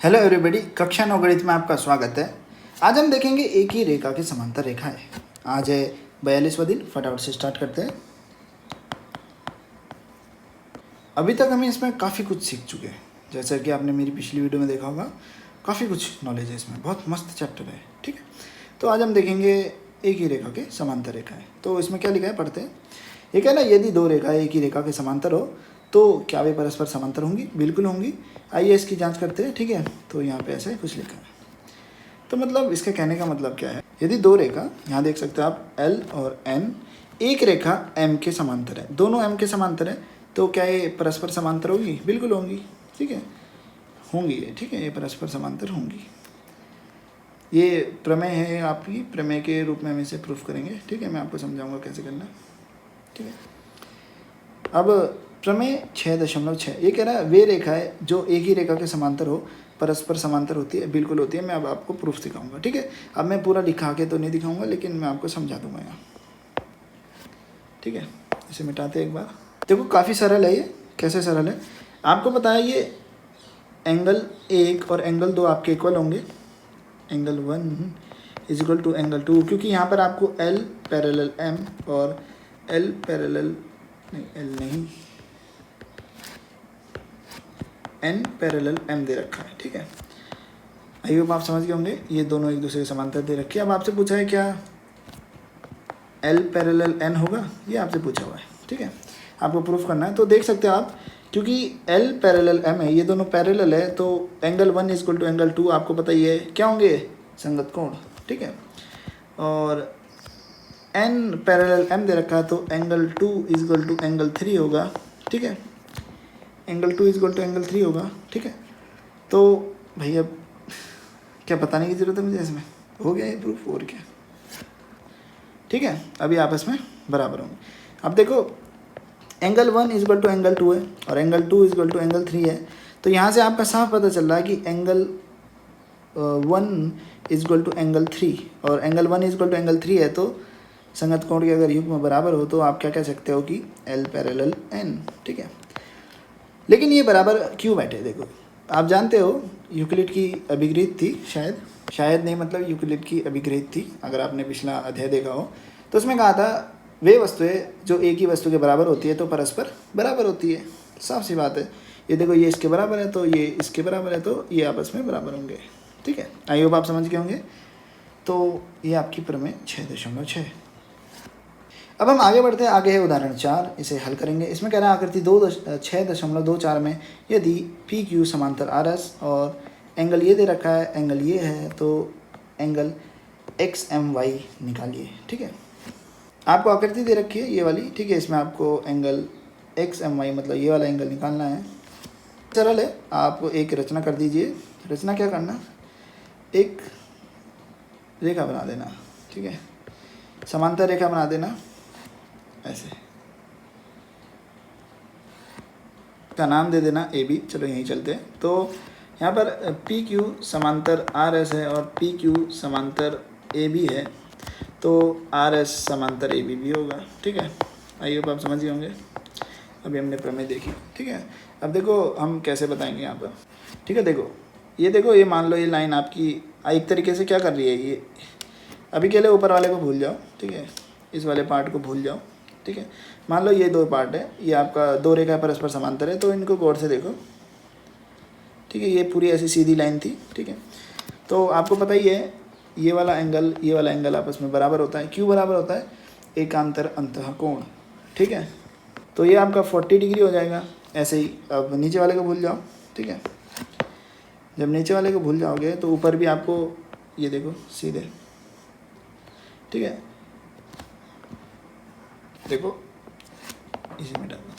Hello everybody, कक्षा 9 गणित में आपका स्वागत है। आज हम देखेंगे एक ही रेखा की समांतर रेखाएं। आज है 42वां दिन। फटाफट से स्टार्ट करते हैं। अभी तक हमें इसमें काफ़ी कुछ सीख चुके हैं, जैसा कि आपने मेरी पिछली वीडियो में देखा होगा। काफ़ी कुछ नॉलेज है इसमें, बहुत मस्त चैप्टर है। ठीक है, तो आज हम देखेंगे एक ही रेखा के समांतर रेखाएँ। तो इसमें क्या लिखा है, पढ़ते हैं। ये क्या है ना, यदि दो रेखाएं एक ही रेखा के समांतर हो तो क्या वे परस्पर समांतर होंगी? बिल्कुल होंगी। आइए इसकी जांच करते हैं। ठीक है, तो यहाँ पे ऐसे कुछ लिखा है। तो मतलब इसके कहने का मतलब क्या है, यदि दो रेखा, यहाँ देख सकते हो आप L और N, एक रेखा M के समांतर है, दोनों M के समांतर है, तो क्या ये परस्पर समांतर होगी? बिल्कुल होंगी। ठीक है, होंगी ये। ठीक है, ये परस्पर समांतर होंगी। ये प्रमेय है आपकी, प्रमेय के रूप में हम इसे प्रूफ करेंगे। ठीक है, मैं आपको समझाऊंगा कैसे करना। ठीक है, अब प्रमेय 6.6 ये कह रहा है वे रेखाएं जो एक ही रेखा के समांतर हो परस्पर समांतर होती है। बिल्कुल होती है। मैं अब आपको प्रूफ दिखाऊंगा। ठीक है, अब मैं पूरा लिखा के तो नहीं दिखाऊंगा, लेकिन मैं आपको समझा दूंगा यहाँ। ठीक है, इसे मिटाते एक बार। देखो काफ़ी सरल है ये। कैसे सरल है, आपको पता है ये एंगल 1 और एंगल 2 आपके इक्वल होंगे। Angle 1 is equal to angle 2, क्योंकि यहाँ पर आपको L पैरेलल M और L पैरेलल नहीं N पैरेलल M दे रखा है। ठीक है, आई होप आप समझ गए होंगे। ये दोनों एक दूसरे के समांतर दे रखी है। अब आपसे पूछा है क्या L पैरेलल N होगा, ये आपसे पूछा हुआ है। ठीक है, आपको प्रूफ करना है। तो देख सकते हो आप, क्योंकि L पैरेलल M है, ये दोनों पैरेलल है, तो angle 1 is equal to angle 2 आपको पता ही है क्या होंगे, संगत कोण। ठीक है, और N पैरेलल M दे रखा है, तो angle 2 is equal to angle 3 होगा। ठीक है, angle 2 is equal to angle 3 होगा। ठीक है, तो भैया क्या बताने की ज़रूरत है मुझे, इसमें हो गया ये प्रूफ, और क्या। ठीक है, अभी आपस में बराबर होंगे। अब देखो angle 1 is equal to angle 2 है और angle 2 is equal to angle 3 है, तो यहाँ से आपका साफ पता चल रहा है कि angle 1 is equal to angle 3 और angle 1 is equal to angle 3 है, तो संगत कोण के अगर युग्म बराबर हो तो आप क्या कह सकते हो कि L पैरेलल N। ठीक है, लेकिन ये बराबर क्यों बैठे? देखो आप जानते हो यूक्लिड की अभिगृहित थी, शायद नहीं, मतलब यूक्लिड की अभिगृहित थी। अगर आपने पिछला अध्याय देखा हो तो उसमें कहा था वे वस्तुएं जो एक ही वस्तु के बराबर होती है तो परस्पर बराबर होती है। साफ सी बात है। ये देखो, ये इसके बराबर है तो ये इसके बराबर है, तो ये आपस में बराबर होंगे। ठीक है, आई होप आप समझ गए होंगे। तो ये आपकी प्रमेय 6.6। अब हम आगे बढ़ते हैं। आगे है उदाहरण 4, इसे हल करेंगे। इसमें कह रहा है आकृति 6.24 में यदि पी क्यू समांतर आर एस और एंगल ये दे रखा है, एंगल ये है, तो एंगल एक्स एम वाई निकालिए। ठीक है, आपको आकृति दे रखी है ये वाली। ठीक है, इसमें आपको एंगल एक्स एम वाई मतलब ये वाला एंगल निकालना है। सरल है, आप एक रचना कर दीजिए। रचना क्या करना, एक रेखा बना देना। ठीक है, समांतर रेखा बना देना ऐसे, का नाम दे देना ए बी। चलो यहीं चलते हैं। तो यहाँ पर पी क्यू समांतर आर एस है और पी क्यू समांतर ए बी है, तो आर एस समांतर ए बी भी होगा। ठीक है, आइए आप समझ गए होंगे। अभी हमने प्रमेय देखी। ठीक है, अब देखो हम कैसे बताएंगे यहाँ पर। ठीक है, देखो ये मान लो ये लाइन आपकी एक तरीके से क्या कर रही है, ये अभी के लिए ऊपर वाले को भूल जाओ। ठीक है, इस वाले पार्ट को भूल जाओ। ठीक है, मान लो ये दो पार्ट है, ये आपका दो रेखा परस्पर समांतर है, तो इनको गौर से देखो। ठीक है, ये पूरी ऐसी सीधी लाइन थी। ठीक है, तो आपको पता ही है ये वाला एंगल आपस में बराबर होता है। क्यों बराबर होता है? एकांतर अंतःकोण। ठीक है, तो ये आपका 40 डिग्री हो जाएगा। ऐसे ही अब नीचे वाले को भूल जाओ। ठीक है, जब नीचे वाले को भूल जाओगे तो ऊपर भी आपको ये देखो सीधे। ठीक है, देखो इसे मिटा दो।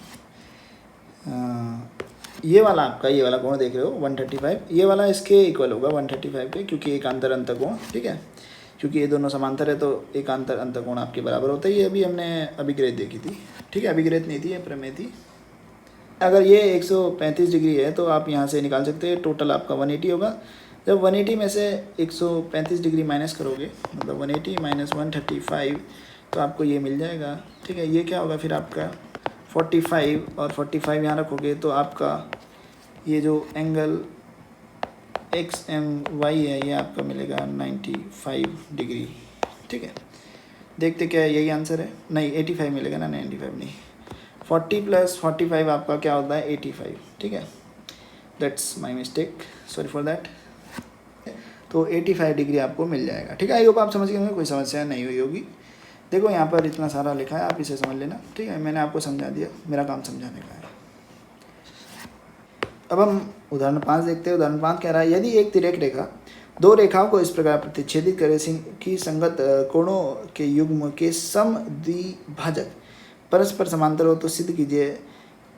ये वाला आपका ये वाला कोण देख रहे हो 135, ये वाला इसके इक्वल होगा 135 के, क्योंकि एकांतर अंतःकोण। ठीक है, क्योंकि ये दोनों समांतर है तो एकांतर अंतःकोण आपके बराबर होता है। ये अभी हमने अभिग्रहित देखी थी। ठीक है, अभिग्रहित नहीं थी, ये प्रमेय थी। अगर ये 135 डिग्री है तो आप यहाँ से निकाल सकते हैं, टोटल आपका 180 होगा। जब 180 में से 135 डिग्री माइनस करोगे, मतलब 180 माइनस 135, तो आपको ये मिल जाएगा। ठीक है, ये क्या होगा फिर आपका 45, और 45 यहाँ रखोगे तो आपका ये जो एंगल एक्स एम वाई है, ये आपका मिलेगा 95 डिग्री। ठीक है, देखते क्या है, यही आंसर है। नहीं 85 मिलेगा ना, 95 नहीं, 40 + 45 आपका क्या होता है 85। ठीक है, that's my mistake, sorry for that. तो 85 डिग्री आपको मिल जाएगा। ठीक है, आई होप आप समझ गए होंगे, कोई समस्या नहीं हुई होगी। देखो यहाँ पर इतना सारा लिखा है, आप इसे समझ लेना। ठीक है, मैंने आपको समझा दिया, मेरा काम समझाने का है। अब हम उदाहरण 5 देखते हैं। उदाहरण 5 कह रहा है, यदि एक तिर्यक रेखा दो रेखाओं को इस प्रकार प्रतिच्छेदित करे कि संगत कोणों के युग्म के समद्विभाजक परस्पर समांतर हो, तो सिद्ध कीजिए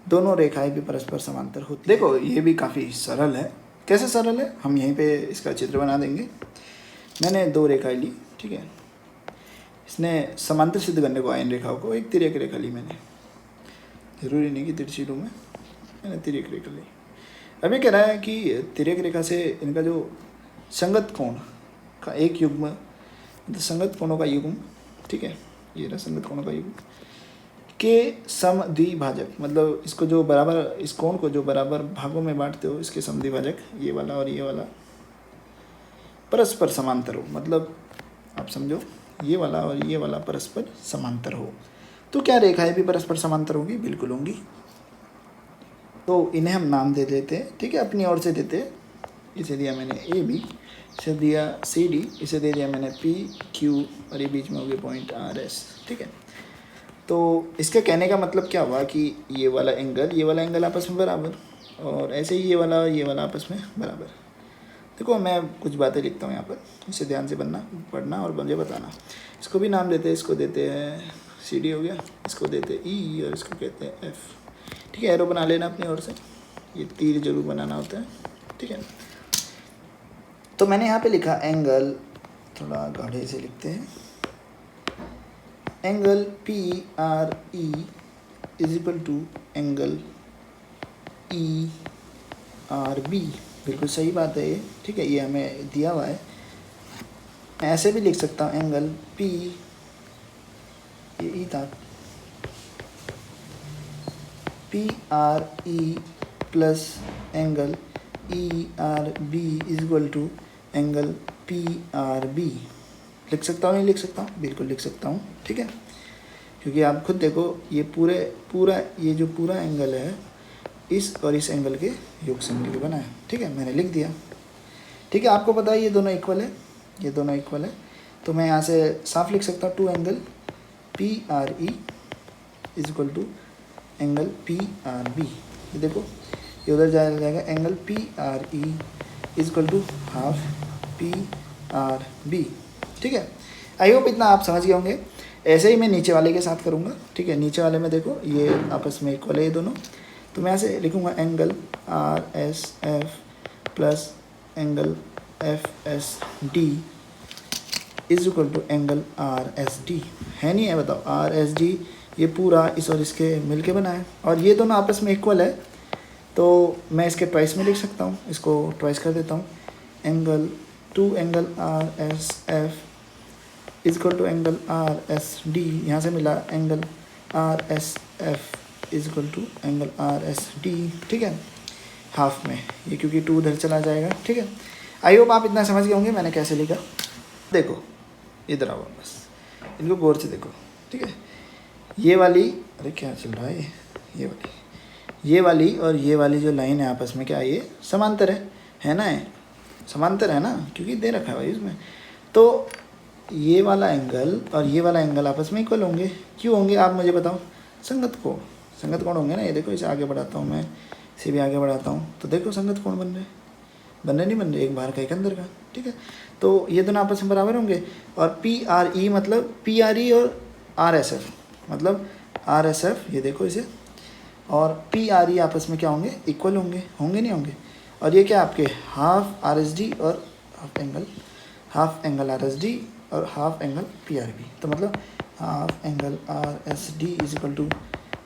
दोनों रेखाएं भी परस्पर समांतर होती। देखो ये भी काफ़ी सरल है। कैसे सरल है, हम यहीं पे इसका चित्र बना देंगे। मैंने दो रेखाएं ली, ठीक है, इसने समांतर सिद्ध करने को इन रेखाओं को एक तिर्यक रेखा ली मैंने, जरूरी नहीं कि तिरछी लूँ मैंने तिर्यक रेखा ली। अभी कह रहा है कि तिर्यक रेखा से इनका जो संगत कोण का एक युग्म, तो संगत कोणों का युग्म, ठीक है, ये रहा संगत कोणों का युग्म के समद्विभाजक, मतलब इसको जो बराबर, इस कोण को जो बराबर भागों में बांटते हो, इसके समद्विभाजक ये वाला और ये वाला परस्पर समांतर हो। मतलब आप समझो ये वाला और ये वाला परस्पर समांतर हो, तो क्या रेखाएं भी परस्पर समांतर होगी? बिल्कुल होंगी। तो इन्हें हम नाम दे देते हैं, ठीक है, अपनी ओर से देते हैं। इसे दिया मैंने ए बी, इसे दिया सी डी, इसे दे दिया मैंने पी क्यू, और ये बीच में हो गया पॉइंट आर एस। ठीक है, तो इसके कहने का मतलब क्या हुआ कि ये वाला एंगल आपस में बराबर, और ऐसे ही ये वाला आपस में बराबर। देखो मैं कुछ बातें लिखता हूँ यहाँ पर, इसे ध्यान से पढ़ना और मुझे बताना। इसको भी नाम देते हैं, इसको देते हैं सी डी हो गया, इसको देते हैं ई, और इसको कहते हैं एफ। ठीक है, एरो बना लेना अपनी ओर से, ये तीर जरूर बनाना होता है। ठीक है, तो मैंने यहाँ पे लिखा एंगल, थोड़ा गाढ़े से लिखते हैं, angle P R E is equal to angle E R B. बिल्कुल सही बात है ये। ठीक है, ये हमें दिया हुआ है। मैं ऐसे भी लिख सकता हूँ एंगल पी, ये ई था, P R E plus angle E R B is equal to angle P R B. लिख सकता हूँ, नहीं लिख सकता हूँ? बिल्कुल लिख सकता हूँ। ठीक है, क्योंकि आप खुद देखो ये पूरा ये जो पूरा एंगल है, इस और इस एंगल के योग से मिलकर बना है। ठीक है, मैंने लिख दिया। ठीक है, आपको पता है ये दोनों इक्वल है, ये दोनों इक्वल है, तो मैं यहाँ से साफ लिख सकता हूँ two angle P R E is equal to angle P R B. ये देखो ये उधर जाएगा, angle P R E is equal to half P R B. ठीक है, आई होप इतना आप समझ गए होंगे। ऐसे ही मैं नीचे वाले के साथ करूँगा। ठीक है, नीचे वाले में देखो ये आपस में इक्वल है ये दोनों, तो मैं ऐसे लिखूँगा angle R S F plus angle F S D is equal to angle R S D. है नहीं है? बताओ, आर एस डी ये पूरा इस और इसके मिल के बना है, और ये दोनों आपस में इक्वल है, तो मैं इसके ट्वाइस में लिख सकता हूँ। इसको ट्वाइस कर देता हूँ, angle two angle R S F is equal to angle R S D. यहाँ से मिला angle R S F is equal to angle R S D. ठीक है, हाफ में ये, क्योंकि टू उधर चला जाएगा। ठीक है, आई होप आप इतना समझ गए होंगे मैंने कैसे लिखा। देखो इधर आओ, बस इनको गौर से देखो। ठीक है, ये वाली, अरे क्या चल रहा है, ये वाली और ये वाली जो लाइन है आपस में क्या है, ये समांतर है ना? है समांतर है ना, क्योंकि दे रखा है भाई उसमें। तो ये वाला एंगल और ये वाला एंगल आपस में इक्वल होंगे। क्यों होंगे आप मुझे बताओ? संगत कोण होंगे ना। ये देखो, इसे आगे बढ़ाता हूँ मैं, इसे भी आगे बढ़ाता हूँ, तो देखो संगत कोण बन रहे नहीं बन रहे, एक बाहर का एक अंदर का। ठीक है, तो ये दोनों आपस में बराबर होंगे। और पी आर ई मतलब पी आर ई और आर एस एफ मतलब आर एस एफ, ये देखो इसे, और पी आर ई आपस में क्या होंगे? इक्वल होंगे नहीं होंगे। और ये क्या आपके हाफ आर एस डी और half angle R S D और half angle P R B. तो मतलब half angle R S D is equal to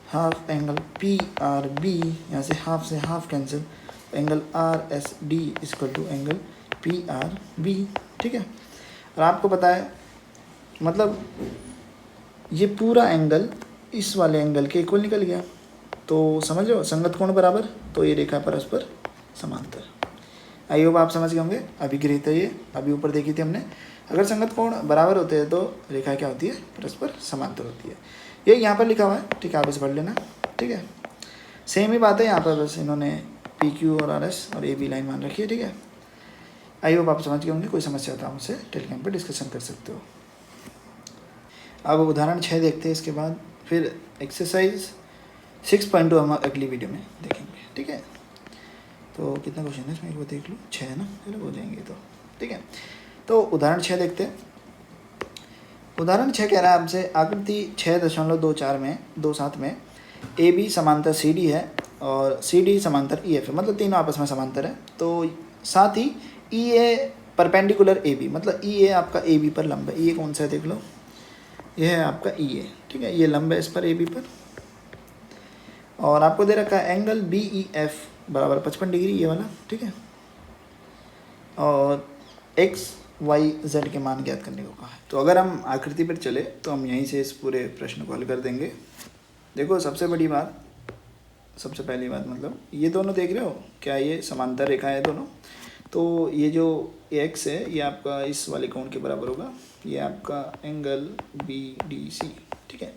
half angle P R B. यहाँ से half cancel, angle R S D is equal to angle P R B. ठीक है, और आपको पता है मतलब ये पूरा एंगल इस वाले एंगल के इक्वल निकल गया, तो समझ लो संगत कोण बराबर, तो ये रेखा परस्पर समांतर। आई होप आप समझ गए होंगे। अभी गृहीत है ये, अभी ऊपर देखी थी हमने। अगर संगत कोण बराबर होते हैं तो रेखा क्या होती है, परस्पर समांतर होती है। ये यहाँ पर लिखा हुआ है, ठीक है, आप इसे पढ़ लेना, ठीक है। सेम ही बात है यहाँ पर, बस इन्होंने पी क्यू और आर एस और ए बी लाइन मान रखी है, ठीक है। आई होप आप समझ गए होंगे। कोई समस्या होता है मुझसे टेलीग्राम पर डिस्कशन कर सकते हो। अब उदाहरण 6 देखते हैं, इसके बाद फिर एक्सरसाइज 6.2 हम अगली वीडियो में देखेंगे, ठीक है। तो कितना क्वेश्चन है इसमें, एक बार देख लो, 6 है ना, चलो हो जाएंगे तो, ठीक है। तो उदाहरण 6 देखते हैं। उदाहरण 6 कह रहा है आपसे आकृति 6.27 में 27 में ए बी समांतर सी डी है और सी डी समांतर ई एफ है, मतलब तीनों आपस में समांतर है। तो साथ ही ई ए परपेंडिकुलर ए बी, मतलब ई ए आपका ए बी पर लंब है। ई ए कौन सा है देख लो, यह है आपका ई ए, ठीक है, ये लंब है इस पर ए बी पर। और आपको दे रखा है एंगल बी ई एफ बराबर 55 डिग्री, ये वाला, ठीक है। और एक्स वाई जेड के मान ज्ञात करने को कहा है। तो अगर हम आकृति पर चले तो हम यहीं से इस पूरे प्रश्न को हल कर देंगे। देखो सबसे बड़ी बात, सबसे पहली बात, मतलब ये दोनों देख रहे हो क्या, ये समांतर रेखा है दोनों। तो ये जो एक्स है ये आपका इस वाले कोण के बराबर होगा, ये आपका एंगल बी डी सी, ठीक है।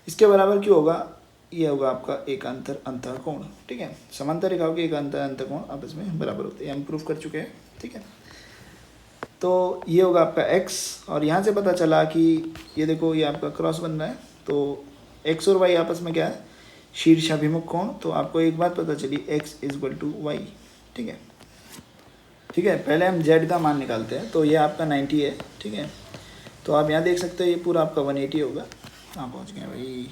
इसके बराबर क्यों होगा, ये होगा आपका एक अंतर कोण, ठीक है। समांतर रेखाओं के एक अंतर कोण आपस में बराबर होते हैं, हम प्रूफ कर चुके हैं, ठीक है। तो ये होगा आपका x, और यहाँ से पता चला कि ये देखो ये आपका क्रॉस बन रहा है, तो x और y आपस में क्या है, शीर्षाभिमुख कोण। तो आपको एक बात पता चली, x = y, ठीक है, ठीक है। पहले हम z का मान निकालते हैं, तो ये आपका 90 है, ठीक है। तो आप यहाँ देख सकते हो ये पूरा आपका 180 होगा। हाँ पहुँच गए भाई,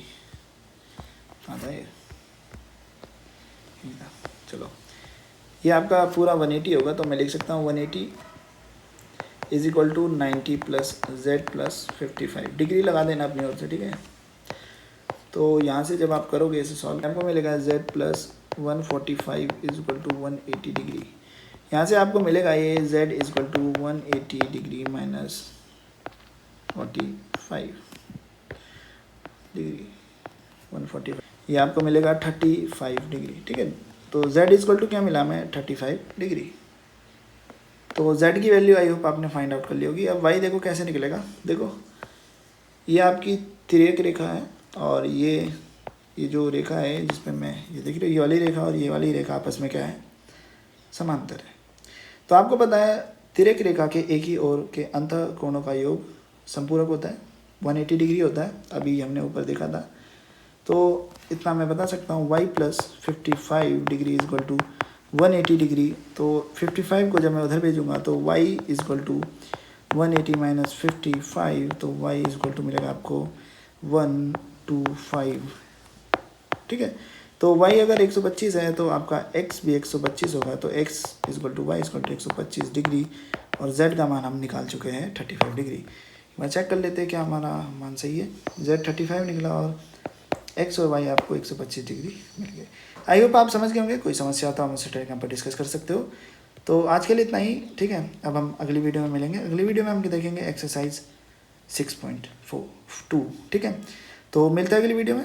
आता है, चलो ये आपका पूरा 180 होगा। तो मैं लिख सकता हूँ 180 = 90 + z + 55 डिग्री लगा देना अपनी ओर से, ठीक है। तो यहाँ से जब आप करोगे इसे सॉल्व, आपको मिलेगा z + 145 = 180 डिग्री। यहाँ से आपको मिलेगा ये z = 180 डिग्री माइनस 45 डिग्री, 145, ये आपको मिलेगा 35 डिग्री, ठीक है। तो z क्या मिला हमें, 35 डिग्री। तो z की वैल्यू आई होप आपने फाइंड आउट कर ली होगी। अब y देखो कैसे निकलेगा, देखो ये आपकी तिर्यक रेखा है और ये जो रेखा है जिसमें मैं ये देख रही हूँ, ये वाली रेखा और ये वाली रेखा आपस में क्या है, समांतर है। तो आपको पता है तिर्यक रेखा के एक ही ओर के अंतः कोणों का योग संपूरक होता है, 180 डिग्री होता है, अभी हमने ऊपर देखा था। तो इतना मैं बता सकता हूँ, y + 55 डिग्री = 180 डिग्री। तो 55 को जब मैं उधर भेजूँगा तो y = 180 - 55, तो y = मिलेगा आपको 125, ठीक है। तो y अगर 125 है तो आपका x भी 125 होगा। तो x = y = 125 डिग्री, और z का मान हम निकाल चुके हैं 35 डिग्री। मैं चेक कर लेते हैं क्या हमारा मान सही है। z 35 निकला और x और y आपको 125 डिग्री मिल गए। आई होप आप समझ गए होंगे। कोई समस्या हो तो आप मुझसे टेलीग्राम पर डिस्कस कर सकते हो। तो आज के लिए इतना ही, ठीक है। अब हम अगली वीडियो में मिलेंगे। अगली वीडियो में हम देखेंगे एक्सरसाइज 6.2, ठीक है। तो मिलते हैं अगली वीडियो में।